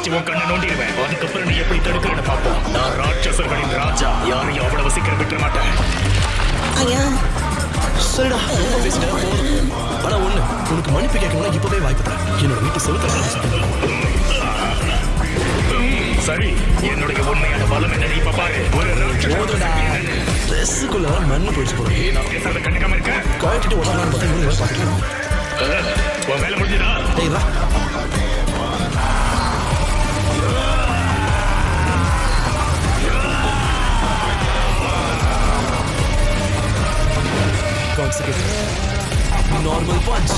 வச்சு உன் கண்ணை நோண்டிடுவேன். அதுக்கப்புறம் நீ எப்படி தடுக்கிறன்னு பார்ப்போம். நான் ராட்சசர்களின் ராஜா, யாரையும் அவ்வளவு சீக்கிரம் விட்டுற மாட்டேன். ஐயா சரிடா, ரொம்ப பேசிட்டா போதும். ஆனா ஒண்ணு, உனக்கு மன்னிப்பு கேட்கணும்னா இப்பவே வாய்ப்பு தரேன். என்னோட வீட்டு செலுத்த சரி, என்னுடைய உண்மையான பலம் என்ன இப்ப பாரு. ஒரு ட்ரெஸ்ஸுக்குள்ள மண்ணு போயிடுச்சு போறேன். நான் பேசுறத கண்டுக்காம இருக்க. கழட்டிட்டு உடனே பார்த்தா மூணு பேர் பார்த்துக்கலாம். உன் வேலை முடிஞ்சுதா? டேய் வா. Consecutive. Normal punch.